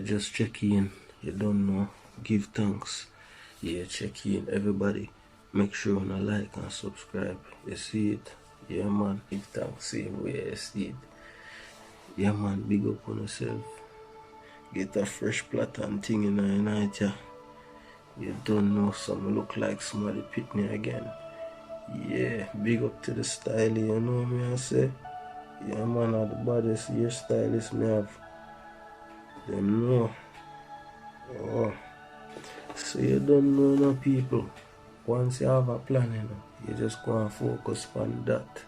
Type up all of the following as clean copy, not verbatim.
just check in. You don't know. Give thanks. Yeah, check in. Everybody, make sure you like and subscribe. You see it? Yeah, man. Give thanks. Same way you see it. Yeah, man. Big up on yourself. Get a fresh plot and thing in the night, yeah. You don't know, some look like somebody pick me again. Yeah, big up to the style, you know me I say. Yeah, man, are the baddest hairstylist me have. Them know. Oh. So you don't know no people. Once you have a plan, you know, you just go and focus on that.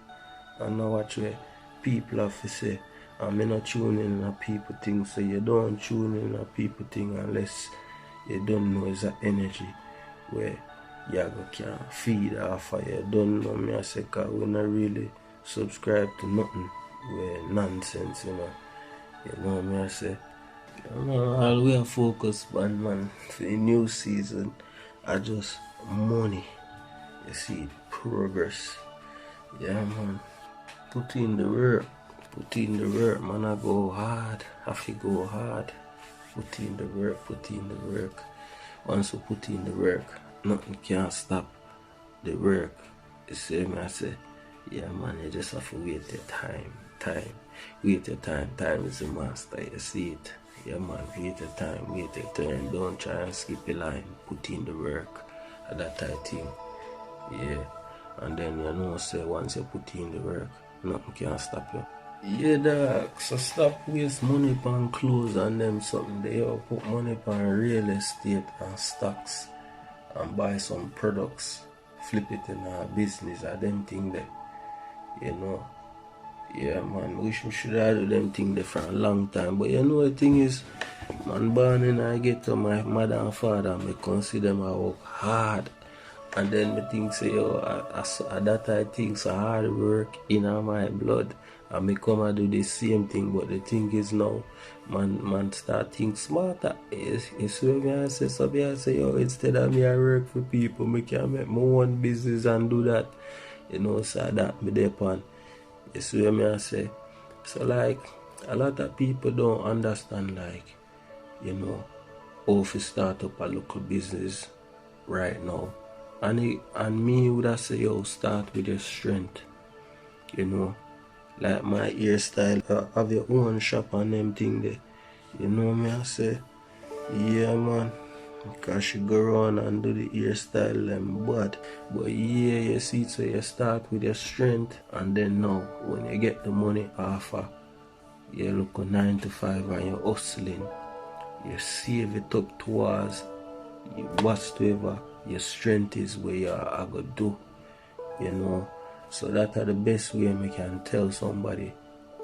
And now watch where people have to say. I'm not tuning in on people thing, so you don't tune in on people thing unless you don't know it's an energy where you can feed off of. You don't know me I say, cause we not really subscribe to nothing where nonsense, you know. You know me I say. You know, all we are focused on, man, for the new season are just money. You see, progress. Yeah, man. Put in the work. Put in the work, man. I go hard. Have to go hard. Put in the work. Put in the work. Once you put in the work, nothing can stop the work. You see me, I say, yeah, man, you just have to wait your time. Wait your time. Time is the master. You see it? Yeah, man, wait your time. Wait your turn. Don't try and skip a line. Put in the work. At that type thing. Yeah. And then you know, say, once you put in the work, nothing can stop you. Yeah, dog. So stop waste money on clothes and them something. They all put money on real estate and stocks and buy some products, flip it in our business. I them thing that, you know. Yeah, man. Wish we should have do them thing there for a long time. But you know the thing is, man, born in I get to my mother and father, I consider them I work hard. And then me think say, yo, that I think so hard work in my blood. And me come and do the same thing, but the thing is now, man start think smarter. You see me I say, so me I say, yo, instead of me I work for people, me can make my own business and do that. You know, so that me depend. You see me I say. So like, a lot of people don't understand like, you know, how to start up a local business right now. And me would have say, yo, start with your strength. You know, like my hairstyle, have your own shop and them thing there. You know me I say, yeah, man. Because she go around and do the hairstyle them bad. But yeah, you see, so you start with your strength, and then now when you get the money offer, you look a 9 to 5 and you're hustling. You save it up towards whatsoever your strength is where you are going to do, you know. So that are the best way we can tell somebody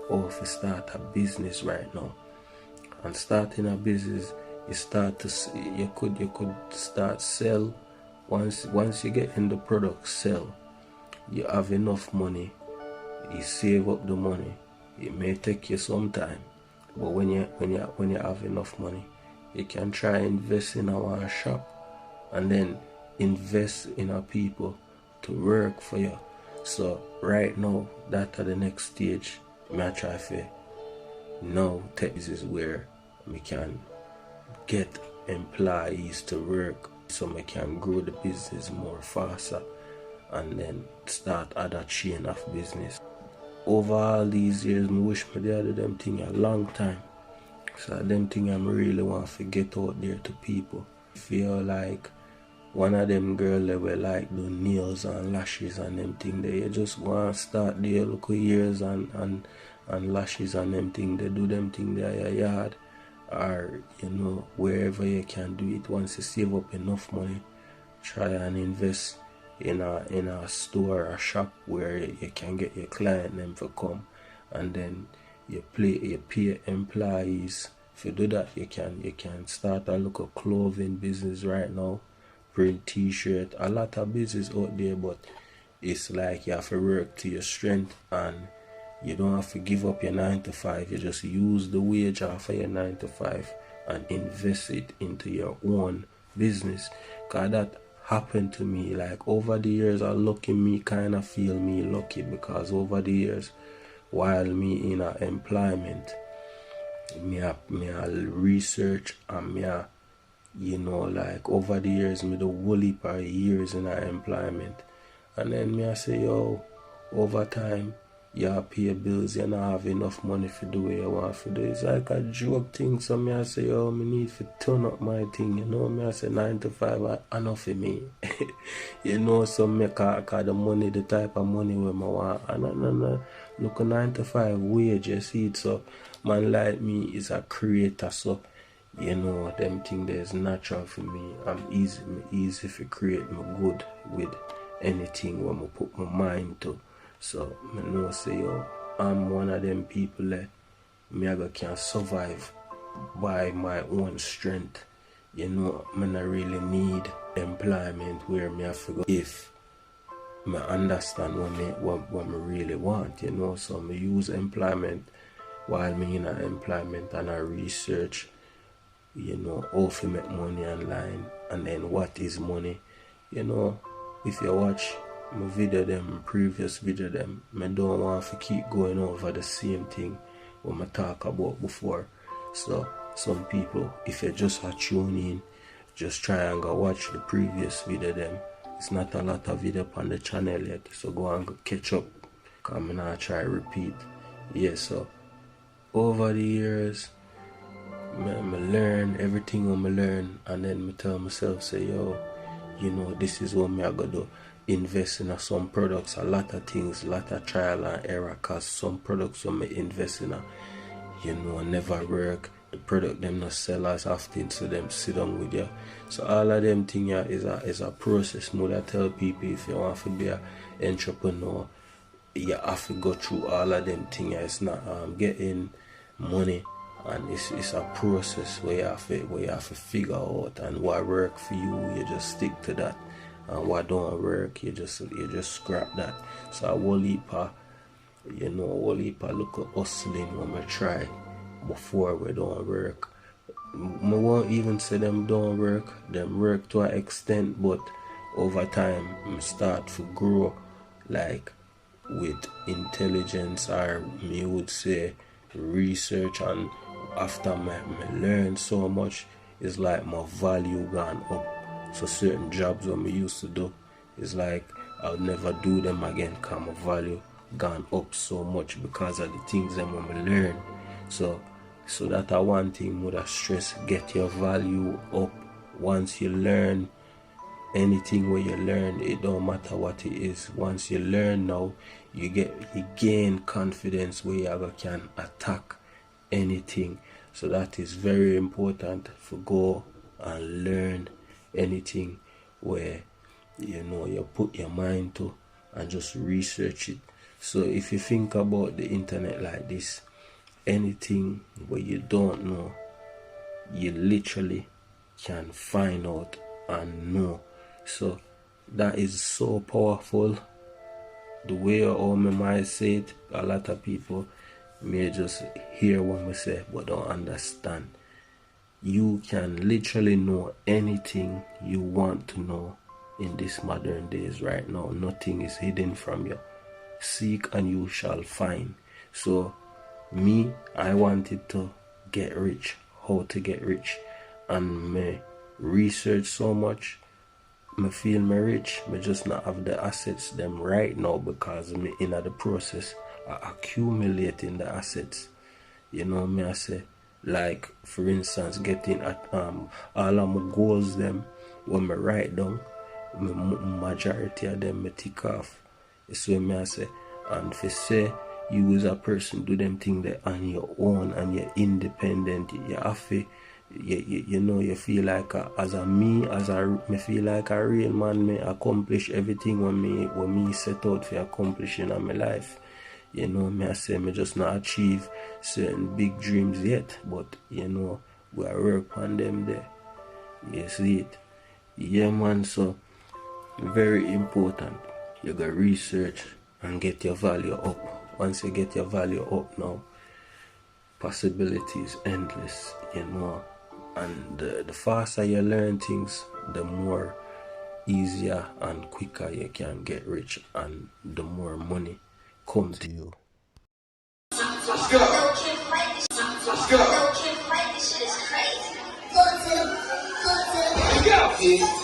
how to start a business right now. And starting a business, you start to you could start sell. Once you get in the product, sell. You have enough money, you save up the money. It may take you some time, but when you have enough money, you can try invest in our shop and then invest in our people to work for you. So right now, that are the next stage. I try for now. This is where we can get employees to work, so we can grow the business more faster, and then start other chain of business. Over all these years, I wish me they do them thing a long time. So them thing I really want to get out there to people. Feel like one of them girl that will like do nails and lashes and them thing there. You just want to start their local ears and lashes and them thing. They do them thing there in your yard, or you know, wherever you can do it. Once you save up enough money, try and invest in a store or shop where you can get your client them to come, and then you pay employees. If you do that, you can start a local clothing business right now. Print t-shirt, a lot of business out there, but it's like you have to work to your strength, and you don't have to give up your 9 to 5. You just use the wage off of your 9 to 5 and invest it into your own business. Cause that happened to me. Like over the years, me kind of feel me lucky, because over the years, while me in a employment, me a research, and me a, you know, like over the years, me the whole heap of years in our employment. And then me I say, yo, over time, you pay bills, you not have enough money for do what you want to do. It's like a joke thing. So me I say, yo, me need to turn up my thing, you know. Me I say 9 to 5, enough for me. You know, so me cause the money, the type of money where I want. And look, a 9 to 5 wage, you see it. So man like me is a creator, so you know, them thing there is natural for me. I'm easy to create me good with anything when I put my mind to. So I know say, yo, I'm one of them people that me can survive by my own strength. You know, I not really need employment where me have to go if I understand what I really want, you know. So I use employment while me in employment, and I research, you know, how to make money online, and then what is money. You know, if you watch my video them, previous video them, I don't want to keep going over the same thing what I talk about before. So some people, if you just are tuning in, just try and go watch the previous video them. It's not a lot of video on the channel yet, so go and go catch up, because I'm not try repeat. Yeah, so over the years, I learn everything I learn, and then I tell myself, say, yo, you know, this is what I gotta do. Invest in some products, a lot of things, a lot of trial and error, because some products I invest in, you know, never work. The product them not sell as often, so them sit down with you. So all of them things is a process. More I tell people, if you want to be an entrepreneur, you have to go through all of them things. It's not getting money, and it's a process where you have to figure out, and what work for you just stick to that, and what don't work you just scrap that. So a whole heap of look at hustling when we try before we don't work. I won't even say them don't work, them work to an extent, but over time I start to grow, like with intelligence, or me would say research, and after me learn so much, it's like my value gone up. So certain jobs that I used to do, it's like I'll never do them again, because my value gone up so much because of the things that I learn. So that one thing would I stress, get your value up. Once you learn anything where you learn, it don't matter what it is. Once you learn now, you gain confidence where you can attack anything. So that is very important, for go and learn anything where you know you put your mind to, and just research it. So if you think about the internet like this, anything where you don't know, you literally can find out and know. So that is so powerful. The way all my mind say it, a lot of people may just hear what I say but don't understand. You can literally know anything you want to know in this modern days right now. Nothing is hidden from you. Seek and you shall find. So me, I wanted to get rich, how to get rich, and me research so much. Me feel me rich, me just not have the assets them right now, because me in the process of accumulating the assets. You know me I say, like for instance, getting at all of my goals them when me write down, majority of them me tick off. So me I say, and for say you as a person do them thing that on your own and you're independent, you have to, you know, you feel like me feel like a real man, me accomplish everything when me set out for accomplishing in my life. You know, me I say me just not achieve certain big dreams yet, but you know, we are work on them there. You see it? Yeah man, so very important. You got research and get your value up. Once you get your value up now, possibilities endless, you know. And the faster you learn things, the more easier and quicker you can get rich, and the more money comes to you. Let's go. Go. No, Kim, fight this shit is crazy. Go to the, go to the. Go.